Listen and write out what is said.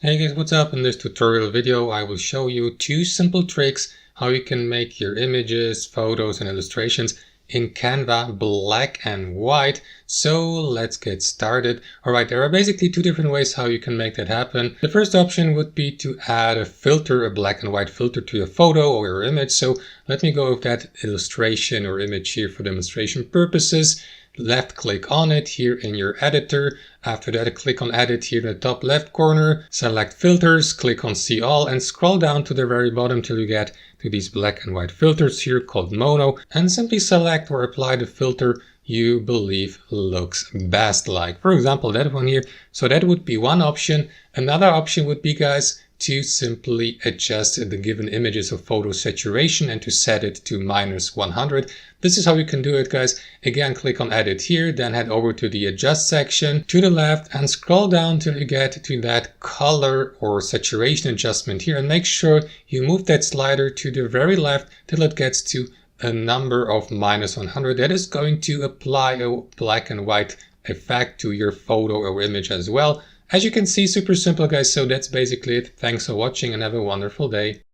Hey guys, what's up? In this tutorial video I will show you two simple tricks how you can make your images, photos and illustrations in Canva black and white. So let's get started. Alright, there are basically two different ways how you can make that happen. The first option would be to add a filter, a black and white filter to your photo or your image. So let me go with that illustration or image here for demonstration purposes. Left click on it here in your editor. After that, click on edit here in the top left corner, select filters, click on see all and scroll down to the very bottom till you get to these black and white filters here called mono, and simply select or apply the filter you believe looks best, like for example that one here. So that would be one option. Another option would be, guys, to simply adjust the given images of photo saturation and to set it to -100. This is how you can do it, guys. Again, click on edit here, then head over to the adjust section to the left and scroll down till you get to that color or saturation adjustment here, and make sure you move that slider to the very left till it gets to a number of -100. That is going to apply a black and white effect to your photo or image as well. As you can see, super simple, guys. So that's basically it. Thanks for watching and have a wonderful day.